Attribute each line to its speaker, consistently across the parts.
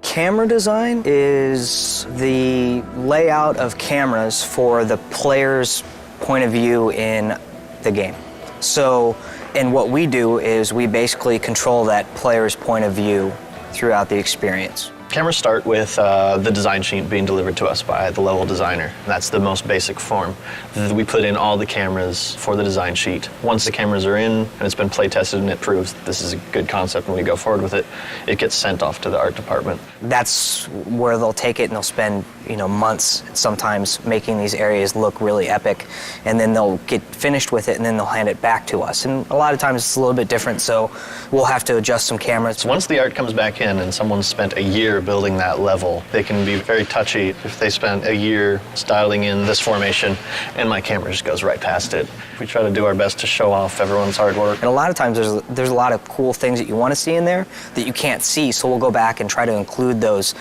Speaker 1: camera design is the layout of cameras for the player's point of view in the game. So, and what we do is we basically control that player's point of view throughout the experience.
Speaker 2: Cameras start with the design sheet being delivered to us by the level designer. That's the most basic form. We put in all the cameras for the design sheet. Once the cameras are in and it's been play tested and it proves this is a good concept and we go forward with it, it gets sent off to the art department.
Speaker 1: That's where they'll take it and they'll spend, months sometimes making these areas look really epic, and then they'll get finished with it and then they'll hand it back to us. And a lot of times it's a little bit different, so we'll have to adjust some cameras.
Speaker 2: Once the art comes back in and someone's spent a year building that level, they can be very touchy if they spent a year styling in this formation and my camera just goes right past it. We try to do our best to show off everyone's hard work.
Speaker 1: And a lot of times there's a lot of cool things that you want to see in there that you can't see, so we'll go back and try to include those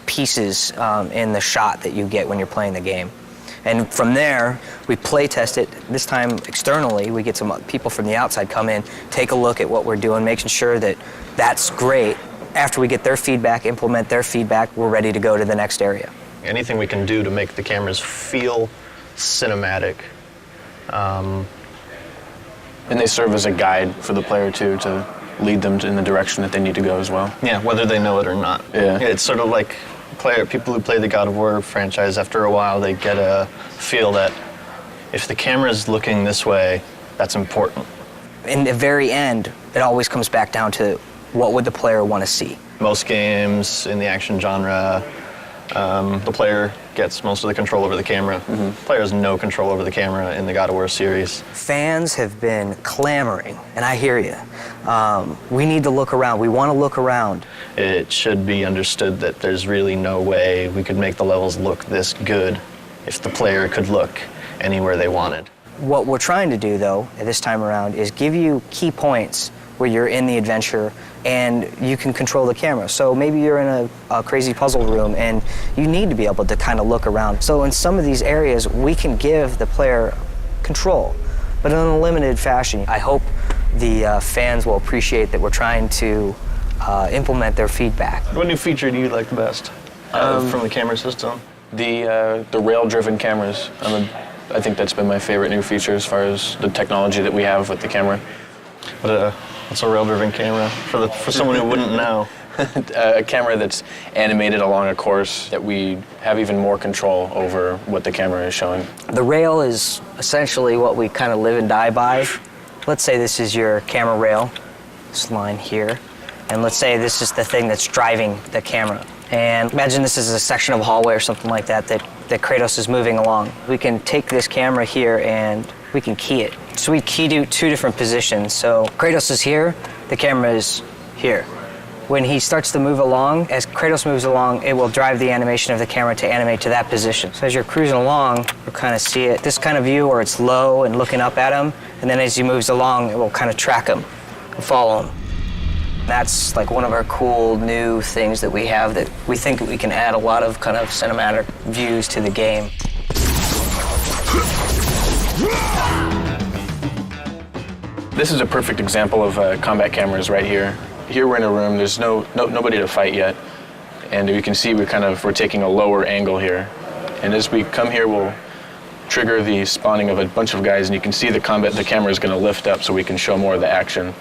Speaker 1: pieces in the shot that you get when you're playing the game. And from there, we play test it. This time externally, we get some people from the outside come in, take a look at what we're doing, making sure that that's great. After we get their feedback, implement their feedback, we're ready to go to the next area.
Speaker 2: Anything we can do to make the cameras feel cinematic.
Speaker 3: And they serve as a guide for the player too, to lead them in the direction that they need to go as well.
Speaker 2: Yeah, whether they know it or not.
Speaker 3: Yeah.
Speaker 2: It's sort of like people who play the God of War franchise, after a while they get a feel that if the camera's looking this way, that's important.
Speaker 1: In the very end, it always comes back down to what would the player want to see.
Speaker 2: Most games in the action genre, the player gets most of the control over the camera. The player has no control over the camera in the God of War series.
Speaker 1: Fans have been clamoring, and I hear you. We need to look around. We want to look around.
Speaker 2: It should be understood that there's really no way we could make the levels look this good if the player could look anywhere they wanted.
Speaker 1: What we're trying to do, though, at this time around, is give you key points where you're in the adventure and you can control the camera. So maybe you're in a crazy puzzle room and you need to be able to kind of look around. So in some of these areas, we can give the player control, but in a limited fashion. I hope the fans will appreciate that we're trying to implement their feedback.
Speaker 2: What new feature do you like the best from the camera system?
Speaker 3: The rail-driven cameras. I think that's been my favorite new feature as far as the technology that we have with the camera.
Speaker 2: What's a rail-driven camera for someone who wouldn't know?
Speaker 3: A camera that's animated along a course that we have even more control over what the camera is showing.
Speaker 1: The rail is essentially what we kind of live and die by. Let's say this is your camera rail, this line here, and let's say this is the thing that's driving the camera. And imagine this is a section of a hallway or something like that Kratos is moving along. We can take this camera here and we can key it. So we key to two different positions. So Kratos is here, the camera is here. When he starts to move along, as Kratos moves along, it will drive the animation of the camera to animate to that position. So as you're cruising along, you'll kind of see it, this kind of view where it's low and looking up at him, and then as he moves along, it will kind of track him and follow him. That's like one of our cool new things that we have that we think we can add a lot of kind of cinematic views to the game.
Speaker 3: This is a perfect example of combat cameras right here. Here we're in a room, there's nobody to fight yet. And you can see we're taking a lower angle here. And as we come here, we'll trigger the spawning of a bunch of guys, and you can see the camera is going to lift up so we can show more of the action.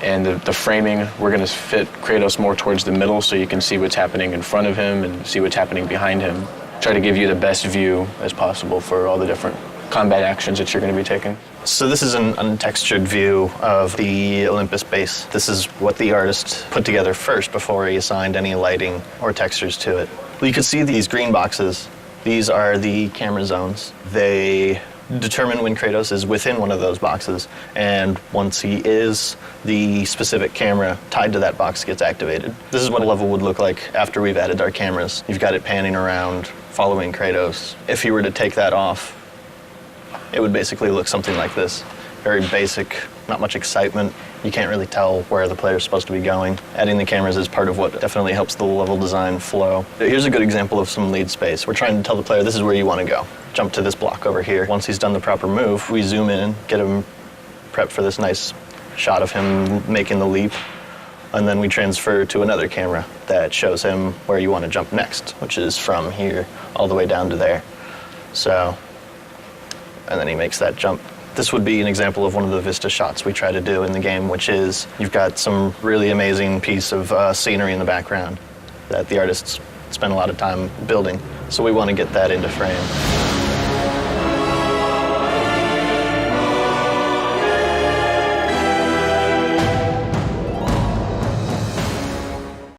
Speaker 3: And the framing, we're going to fit Kratos more towards the middle so you can see what's happening in front of him and see what's happening behind him. Try to give you the best view as possible for all the different combat actions that you're going to be taking.
Speaker 2: So this is an untextured view of the Olympus base. This is what the artist put together first before he assigned any lighting or textures to it. Well, you can see these green boxes. These are the camera zones. They determine when Kratos is within one of those boxes, and once he is, the specific camera tied to that box gets activated. This is what a level would look like after we've added our cameras. You've got it panning around, following Kratos. If you were to take that off, it would basically look something like this. Very basic, not much excitement. You can't really tell where the player's supposed to be going. Adding the cameras is part of what definitely helps the level design flow. Here's a good example of some lead space. We're trying to tell the player this is where you want to go. Jump to this block over here. Once he's done the proper move, we zoom in, get him prepped for this nice shot of him making the leap. And then we transfer to another camera that shows him where you want to jump next, which is from here all the way down to there. So, and then he makes that jump. This would be an example of one of the vista shots we try to do in the game, which is you've got some really amazing piece of scenery in the background that the artists spend a lot of time building. So we want to get that into frame.